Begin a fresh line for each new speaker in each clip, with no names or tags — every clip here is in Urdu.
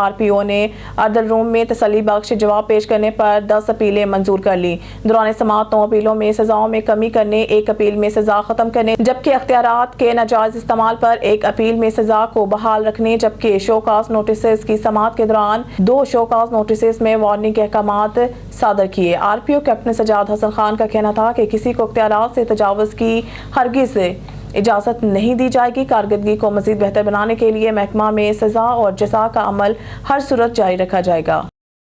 RPO PO نے عدل روم میں تسلی بخش جواب پیش کرنے پر 10 اپیلیں منظور کر لی. دوران سماعت 9 اپیلوں میں سزاؤں میں کمی کرنے، 1 اپیل میں سزا ختم کرنے، جبکہ اختیارات کے ناجائز استعمال پر 1 اپیل میں سزا کو بحال رکھنے، جبکہ شو کاز نوٹسز کی سماعت کے دوران 2 شو کاز نوٹسز میں وارننگ کے احکامات صادر کیے. RPO کیپٹن سجاد حسن خان کا کہنا تھا کہ کسی کو اختیارات سے تجاوز کی ہرگز اجازت نہیں دی جائے گی. کارکردگی کو مزید بہتر بنانے کے لیے محکمہ میں سزا اور جزا کا عمل ہر صورت جاری رکھا جائے گا.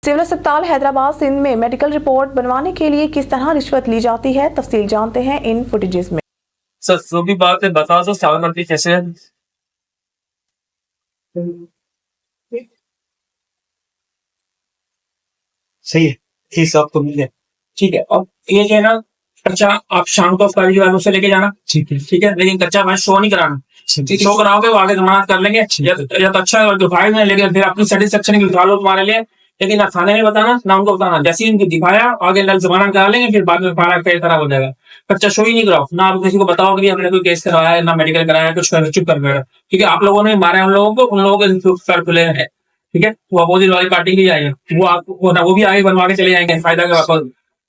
سول اسپتال حیدرآباد سندھ میں میڈیکل رپورٹ بنوانے کے لیے کس طرح رشوت لی جاتی ہے، تفصیل جانتے ہیں ان فوٹیجز میں.
سر جو بھی بات ہے بتا دو، سال مرتی کیسے ہے. صحیح ہے، فیس آپ کو مل جائے. ٹھیک ہے. اب یہ جو ہے نا کچا آپ شام کو کالیج والوں سے لے کے جانا. ٹھیک ہے، لیکن کچا میں شو نہیں کرانا. شو کراؤ گے وہ آگے ضمانت کر لیں گے، یا تو اچھا دکھائے گا، لیکن پھر اپنی سیٹسفیکشن کی اٹھا لو تمہارے لیے، لیکن نہ تھانے میں بتانا نہ ان کو بتانا. جیسے ان کو دکھایا آگے ضمانت کرا لیں گے، پھر بعد میں پارا کئی طرح ہو جائے گا. کچا شو ہی نہیں کراؤ، نہ آپ کسی کو بتاؤ کہ ہم نے کوئی کیس کرایا ہے، نہ میڈیکل کرایا، کچھ چپ کر گیا. ٹھیک ہے، آپ لوگوں نے مارے ان لوگوں کے سر کھلے ہیں. ٹھیک ہے، وہ اپوزٹ والی پارٹی بھی آئے گا، وہ بھی آگے بنوا کے چلے جائیں گے. فائدہ کا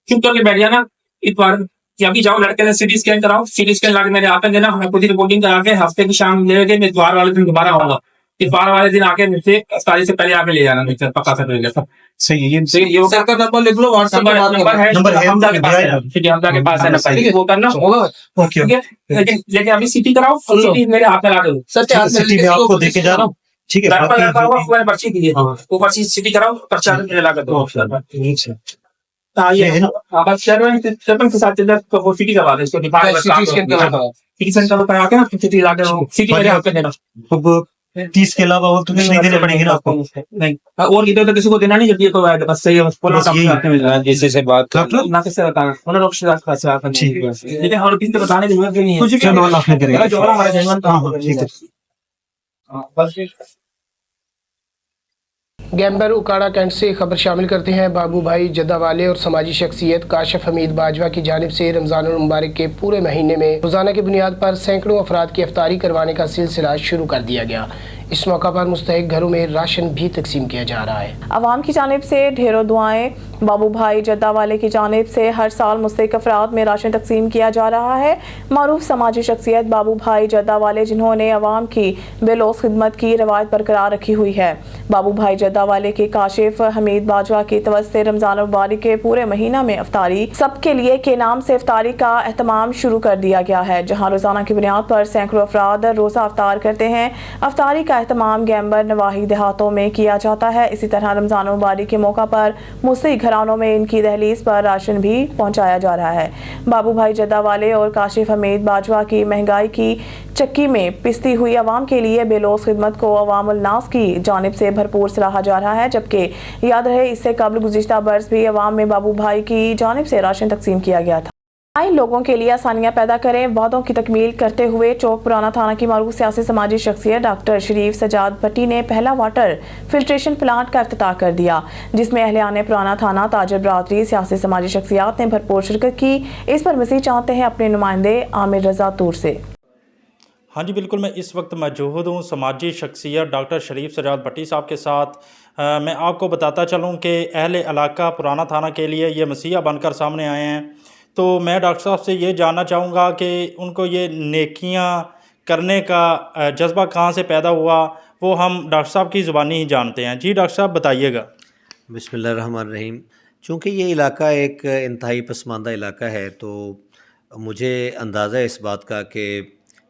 چپ کر کے بیٹھ جانا. اس بار ابھی جاؤ لڑکے نے CT اسکین کراؤ، CT اسکین لا کے میرے آتے دینا، میں خود ہی رپورٹنگ کرا کے ہفتے کی شام لے کے میں اتوار والے دن دوبارہ آؤں گا. اتوار والے دن آ کے مجھ سے تاریخ سے پہلے آ کے لے جانا، پکا سر لے سب. صحیح ہے، یہ سر کا نمبر لکھ لو، واٹس ایپ نمبر ہے حمزہ کے پاس ہے. ٹھیک ہے، حمزہ کے پاس ہے، ٹھیک ہے، وہ کرنا ہوگا. ٹھیک ہے، لیکن ابھی CT کراؤ، CT میرے ہاتھ میں لا دو. سر CT میں آپ کو دے کے جا رہا ہوں. ٹھیک ہے، پرچی دیجیے، وہ پرچی CT کراؤ، پرچا میرے لا کر دو.
تیس کے علاوہ اور تمہیں نہیں دینے پڑیں گے نا آپ کو.
نہیں، اور ادھر تو کسی کو دینا نہیں، جب یہ کوئی آئے گا بس صحیح ہے. جیسے سے بات نہ کس سے بتانا انہوں نے لیکن ہم کسی سے بتانے کی ضرورت نہیں ہے.
کچھ بھی اللہ خیر کرے گا.
جو ہمارا جنون
ٹھیک ہے.
گیمبر اکاڑا کینٹ سے خبر شامل کرتے ہیں. بابو بھائی جدہ والے اور سماجی شخصیت کاشف حمید باجوہ کی جانب سے رمضان المبارک کے پورے مہینے میں روزانہ کی بنیاد پر سینکڑوں افراد کی افطاری کروانے کا سلسلہ شروع کر دیا گیا. اس موقع پر مستحق گھروں میں راشن بھی تقسیم کیا جا رہا ہے.
عوام کی جانب سے ڈھیروں دعائیں. بابو بھائی جدہ والے کی جانب سے ہر سال مستحق افراد میں راشن تقسیم کیا جا رہا ہے. معروف سماجی شخصیت بابو بھائی جدہ والے جنہوں نے عوام کی بے لوث خدمت کی روایت برقرار رکھی ہوئی ہے. بابو بھائی جدہ والے کے کاشف حمید باجوہ کی توسط سے رمضان المبارک کے پورے مہینہ میں افطاری سب کے لیے کے نام سے افطاری کا اہتمام شروع کر دیا گیا ہے، جہاں روزانہ کی بنیاد پر سینکڑوں افراد روزہ افطار کرتے ہیں. افطاری کا اہتمام گیمبر نواحی دیہاتوں میں کیا جاتا ہے. اسی طرح رمضان المبارک کے موقع پر مستحق گھرانوں میں ان کی دہلیز پر راشن بھی پہنچایا جا رہا ہے. بابو بھائی جدہ والے اور کاشف حمید باجوہ کی مہنگائی کی چکی میں پستی ہوئی عوام کے لیے بے لوث خدمت کو عوام الناس کی جانب سے بھرپور سراہا جا رہا ہے. جبکہ یاد رہے اس سے قبل گزشتہ برس بھی عوام میں بابو بھائی کی جانب سے راشن تقسیم کیا گیا تھا. لوگوں کے لیے آسانیاں پیدا کریں. وعدوں کی تکمیل کرتے ہوئے چوک پرانا تھانہ کی معروف سیاسی سماجی شخصیت ڈاکٹر شریف سجاد بھٹی نے پہلا واٹر فلٹریشن پلانٹ کا افتتاح کر دیا، جس میں اہلِ پرانا تھانہ، تاجر برادری، سیاسی سماجی شخصیات نے بھرپور شرکت کی. اس پر مزید چاہتے ہیں اپنے نمائندے عامر رضا طور سے.
ہاں جی بالکل، میں اس وقت موجود ہوں سماجی شخصیت ڈاکٹر شریف سجاد بھٹی صاحب کے ساتھ. میں آپ کو بتاتا چلوں کہ اہل علاقہ پرانا تھانہ کے لیے یہ مسیحا بن کر سامنے آئے ہیں. تو میں ڈاکٹر صاحب سے یہ جاننا چاہوں گا کہ ان کو یہ نیکیاں کرنے کا جذبہ کہاں سے پیدا ہوا، وہ ہم ڈاکٹر صاحب کی زبانی ہی جانتے ہیں. جی ڈاکٹر صاحب بتائیے گا.
بسم اللہ الرحمن الرحیم. چونکہ یہ علاقہ ایک انتہائی پسماندہ علاقہ ہے، تو مجھے اندازہ ہے اس بات کا کہ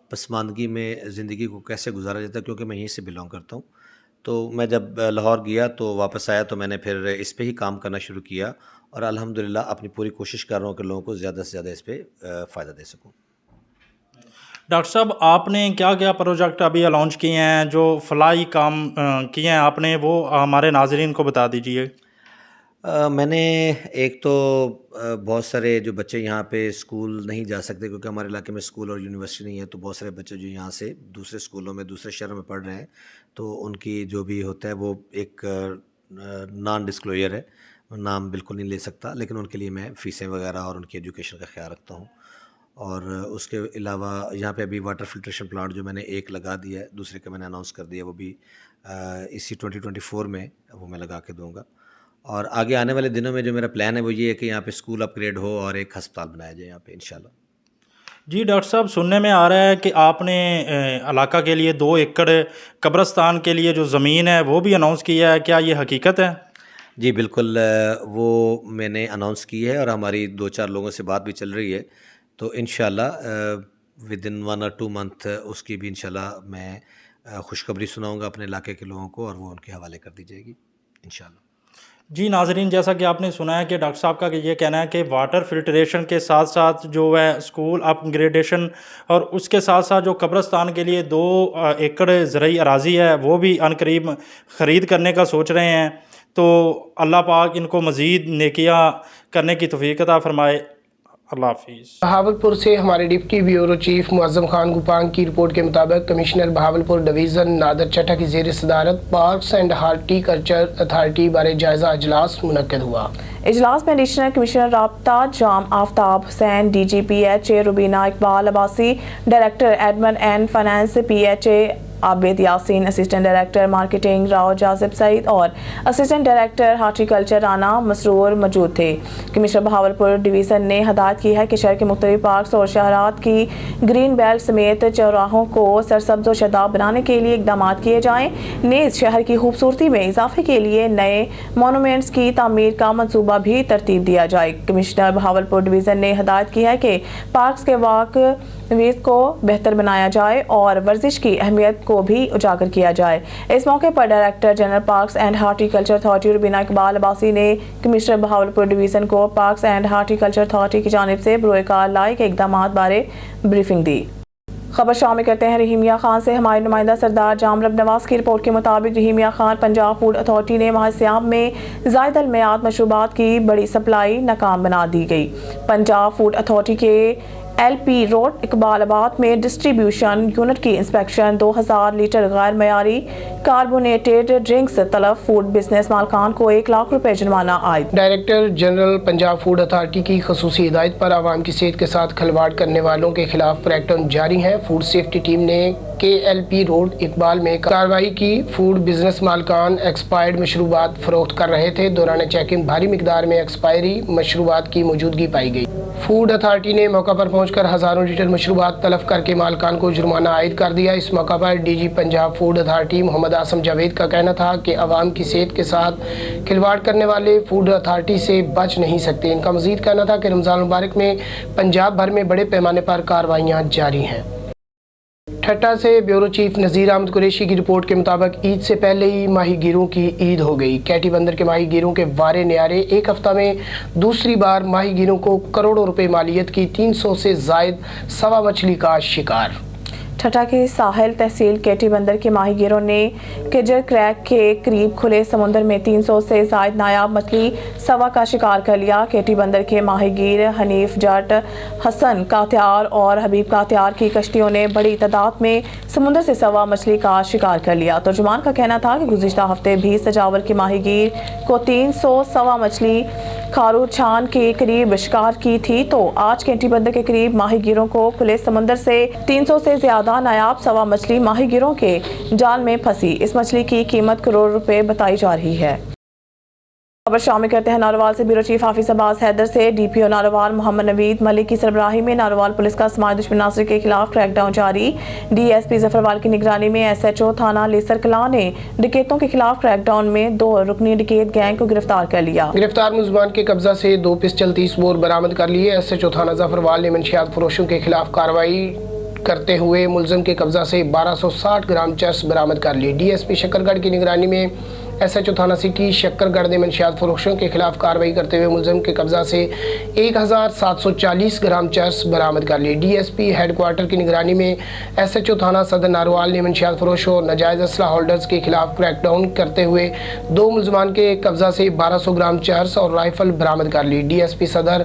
پسماندگی میں زندگی کو کیسے گزارا جاتا ہے، کیونکہ میں یہیں سے بلانگ کرتا ہوں. تو میں جب لاہور گیا تو واپس آیا تو میں نے پھر اس پہ ہی کام کرنا شروع کیا، اور الحمدللہ اپنی پوری کوشش کر رہا ہوں کہ لوگوں کو زیادہ سے زیادہ اس پہ فائدہ دے سکوں.
ڈاکٹر صاحب آپ نے کیا کیا پروجیکٹ ابھی لانچ کیے ہیں، جو فلاحی کام کیے ہیں آپ نے، وہ ہمارے ناظرین کو بتا دیجیے.
میں نے ایک تو بہت سارے جو بچے یہاں پہ اسکول نہیں جا سکتے کیونکہ ہمارے علاقے میں اسکول اور یونیورسٹی نہیں ہے، تو بہت سارے بچے جو یہاں سے دوسرے اسکولوں میں دوسرے شہروں میں پڑھ رہے ہیں، تو ان کی جو بھی ہوتا ہے وہ ایک نان ڈسکلوجر ہے، نام بالکل نہیں لے سکتا، لیکن ان کے لیے میں فیسیں وغیرہ اور ان کی ایجوکیشن کا خیال رکھتا ہوں. اور اس کے علاوہ یہاں پہ ابھی واٹر فلٹریشن پلانٹ جو میں نے ایک لگا دیا ہے، دوسرے کا میں نے اناؤنس کر دیا، وہ بھی اسی 2024 میں وہ میں لگا کے دوں گا. اور آگے آنے والے دنوں میں جو میرا پلان ہے وہ یہ ہے کہ یہاں پہ اسکول اپ گریڈ ہو اور ایک ہسپتال بنایا جائے یہاں پہ انشاءاللہ.
جی ڈاکٹر صاحب، سننے میں آ رہا ہے کہ آپ نے علاقہ کے لیے 2 ایکڑ قبرستان کے لیے جو زمین ہے وہ بھی اناؤنس کیا ہے، کیا یہ حقیقت ہے؟
جی بالکل، وہ میں نے اناؤنس کی ہے اور ہماری 2-4 لوگوں سے بات بھی چل رہی ہے، تو انشاءاللہ ود ان 1 or 2 month اس کی بھی انشاءاللہ میں خوشخبری سناؤں گا اپنے علاقے کے لوگوں کو اور وہ ان کے حوالے کر دی جائے گی انشاءاللہ.
جی ناظرین، جیسا کہ آپ نے سنا ہے کہ ڈاکٹر صاحب کا یہ کہنا ہے کہ واٹر فلٹریشن کے ساتھ ساتھ جو ہے اسکول اپ گریڈیشن اور اس کے ساتھ ساتھ جو قبرستان کے لیے 2 ایکڑ زرعی اراضی ہے وہ بھی عنقریب خرید کرنے کا سوچ رہے ہیں. تو اللہ پاک ان کو مزید نیکیاں کرنے کی توفیق عطا فرمائے. اللہ حافظ.
بہاولپور سے ہمارے ڈپٹی بیورو چیف معظم خان گوپانگ کی رپورٹ کے مطابق کمشنر بہاولپور ڈویژن نادر چٹھا کی زیر صدارت parks and horticulture authority بارے جائزہ اجلاس منعقد ہوا.
اجلاس میں ایڈیشنل کمشنر رابطہ Jam Aftab Hussain, D G P H A Rubina Iqbal Abbasi, director admin and finance P H A Abid Yasin, assistant director marketing Rao Jazib Saeed اور assistant director horticulture Rana Masroor موجود تھے. کمشنر بہاولپور ڈویژن نے ہدایت کی ہے کہ شہر کے مختلف پارکس اور شہرات کی گرین بیلٹ سمیت چوراہوں کو سرسبز و شاداب بنانے کے لیے اقدامات کیے جائیں. نیز شہر کی خوبصورتی میں اضافے کے لیے نئے مونومنٹس کی تعمیر کا منصوبہ بھی ترتیب دیا جائے. کمشنر بہاولپور ڈویژن نے ہدایت کی ہے کہ پارکس کے واک ویز کو بہتر بنایا جائے اور ورزش کی اہمیت کو بھی اجاگر کیا جائے. اس موقع پر director general parks and horticulture authority Rubina Iqbal Abbasi نے کمشنر بہاولپور ڈویژن کو parks and horticulture authority کی جانب سے بروئے کار لائے گئے اقدامات بارے بریفنگ دی. خبر شامل کرتے ہیں رحیمیہ خان سے. ہمارے نمائندہ سردار جامرب نواز کی رپورٹ کے مطابق رحیمیہ خان پنجاب فوڈ اتھارٹی نے ماہ سیام میں زائد المیعاد مشروبات کی بڑی سپلائی ناکام بنا دی گئی. پنجاب فوڈ اتھارٹی کے ایل پی روڈ اقبال آباد میں ڈسٹریبیوشن یونٹ کی انسپیکشن 2000 لیٹر غیر معیاری کاربونیٹڈ ڈرنکس طلب. فوڈ بزنس مالکان کو 1 لاکھ روپے جرمانہ عائد.
Director general Punjab food authority کی خصوصی ہدایت پر عوام کی صحت کے ساتھ کھلواڑ کرنے والوں کے خلاف کریک ڈاؤن جاری ہے. فوڈ سیفٹی ٹیم نے کے ایل پی روڈ اقبال میں کارروائی کی. فوڈ بزنس مالکان ایکسپائرڈ مشروبات فروخت کر رہے تھے. دوران چیکنگ بھاری مقدار میں ایکسپائری مشروبات کی موجودگی پائی گئی. فوڈ اتھارٹی نے موقع پر پہنچ کر ہزاروں لیٹر مشروبات تلف کر کے مالکان کو جرمانہ عائد کر دیا. اس موقع پر D G Punjab food authority Muhammad Azam Javed کا کہنا تھا کہ عوام کی صحت کے ساتھ کھلواڑ کرنے والے فوڈ اتھارٹی سے بچ نہیں سکتے. ان کا مزید کہنا تھا کہ رمضان مبارک میں پنجاب بھر میں بڑے پیمانے پر کارروائیاں جاری ہیں. ٹھٹہ سے بیورو چیف نذیر احمد قریشی کی رپورٹ کے مطابق عید سے پہلے ہی ماہی گیروں کی عید ہو گئی. کیٹی بندر کے ماہی گیروں کے وارے نیارے ایک ہفتہ میں دوسری بار ماہی گیروں کو کروڑوں روپے مالیت کی 300 سے زائد سوا مچھلی کا شکار.
ٹھٹہ کے ساحل تحصیل کیٹی بندر کے ماہی گیروں نے کجر کریک کے قریب کھلے سمندر میں 300 سے زائد نایاب مچھلی سوا کا شکار کر لیا. کیٹی بندر کے ماہی گیر حنیف جٹ، حسن کاتیار اور حبیب کاتیار کی کشتیوں نے بڑی تعداد میں سمندر سے سوا مچھلی کا شکار کر لیا. ترجمان کا کہنا تھا کہ گزشتہ ہفتے بھی سجاور کے ماہی گیر کو 300 سوا مچھلی کھارو چھان کے قریب شکار کی تھی، تو آج کیٹی بندر کے قریب ماہی گیروں کو کھلے سمندر سے 300 سے زیادہ نایاب سوا مچھلی ماہی گیروں کے جال میں پھنسی. اس مچھلی کی قیمت کروڑ روپے بتائی جا رہی ہے. خبر شامل کرتے ہیں ناروال سے. بیورو چیف حافظ عباس حیدر سے ڈی پی او ناروال محمد نوید ملک کی سربراہی میں ناروال پولیس کا سماج دشمن عناصر کے خلاف کریک ڈاؤن جاری. ڈی ایس پی ظفروال کی نگرانی میں ایس ایچ او تھانہ لیسر کلاں نے ڈکیتوں کے خلاف کریک ڈاؤن میں 2 رکنی ڈکیت گینگ کو گرفتار کر لیا.
گرفتار ملزمان کے قبضہ سے 2 پسٹل 30 بور برآمد کر لیے. ایس ایچ او تھانہ ظفروال نے منشیات فروشوں کے خلاف کارروائی کرتے ہوئے ملزم کے قبضہ سے 1260 گرام چرس برآمد کر لی. ڈی ایس پی شکر گڑھ کی نگرانی میں ایس ایچ او تھانہ سٹی شکر گڑھ نے منشیات فروشوں کے خلاف کارروائی کرتے ہوئے ملزم کے قبضہ سے 1740 گرام چرس برآمد کر لی. D S P headquarter کی نگرانی میں ایس ایچ او تھانہ صدر ناروال نے منشیات فروشوں اور ناجائز اسلحہ ہولڈرز کے خلاف کریک ڈاؤن کرتے ہوئے 2 ملزمان کے قبضہ سے 1200 گرام چرس اور رائفل برآمد کر لی. ڈی ایس پی صدر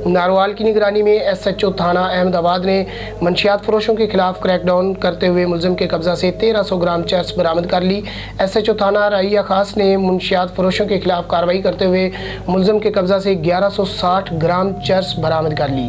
ناروال کی نگرانی میں ایس ایچ او تھانہ احمد آباد نے منشیات فروشوں کے خلاف کریک ڈاؤن کرتے ہوئے ملزم کے قبضہ سے 1300 گرام چرس برآمد کر لی. ایس ایچ او تھانہ رعیہ خاص نے منشیات فروشوں کے خلاف کارروائی کرتے ہوئے ملزم کے قبضہ سے 1160 گرام چرس برآمد کر لی.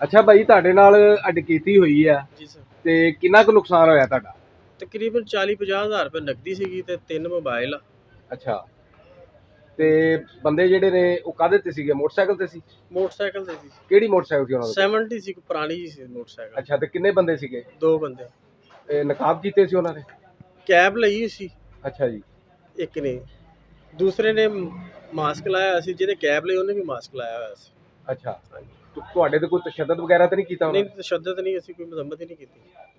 ਅੱਛਾ ਭਾਈ ਤੁਹਾਡੇ ਨਾਲ ਅੱਡ ਕੀਤੀ ਹੋਈ ਹੈ
ਜੀ ਸਰ
ਤੇ ਕਿੰਨਾ ਕੁ ਨੁਕਸਾਨ ਹੋਇਆ ਤੁਹਾਡਾ?
ਤਕਰੀਬਨ 40-50 ਹਜ਼ਾਰ ਰੁਪਏ ਨਕਦੀ ਸੀਗੀ ਤੇ 3 ਮੋਬਾਈਲ ਆ।
ਅੱਛਾ ਤੇ ਬੰਦੇ ਜਿਹੜੇ ਨੇ ਉਹ ਕਾਹਦੇ ਤੇ ਸੀਗੇ? ਮੋਟਰਸਾਈਕਲ ਤੇ ਸੀ?
ਮੋਟਰਸਾਈਕਲ ਤੇ ਸੀ
ਕਿਹੜੀ ਮੋਟਰਸਾਈਕਲ ਸੀ ਉਹਨਾਂ ਦਾ?
70 ਸੀ, ਪੁਰਾਣੀ ਜੀ ਸੀ ਮੋਟਰਸਾਈਕਲ।
ਅੱਛਾ ਤੇ ਕਿੰਨੇ ਬੰਦੇ ਸੀਗੇ?
2 ਬੰਦੇ।
ਇਹ ਨਕਾਬ ਕੀਤੇ ਸੀ ਉਹਨਾਂ ਨੇ?
ਕੈਬ ਲਈ ਹੋਈ ਸੀ
ਅੱਛਾ ਜੀ।
ਇੱਕ ਨੇ, ਦੂਸਰੇ ਨੇ ਮਾਸਕ ਲਾਇਆ ਹੋਇਆ ਸੀ। ਜਿਹਨੇ ਕੈਬ ਲਈ ਉਹਨੇ ਵੀ ਮਾਸਕ ਲਾਇਆ ਹੋਇਆ ਸੀ।
ਅੱਛਾ ਤੁਹਾਡੇ ਤੇ ਕੋਈ ਤਸ਼ੱਦਦ ਵਗੈਰਾ ਤਾਂ ਨਹੀਂ ਕੀਤਾ ਉਹਨਾਂ
ਨਹੀਂ ਤਸ਼ੱਦਦ ਨਹੀਂ, ਅਸੀਂ ਕੋਈ ਮਜ਼ਮਤ ਹੀ ਨਹੀਂ ਕੀਤੀ।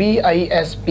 BISP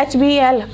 HBL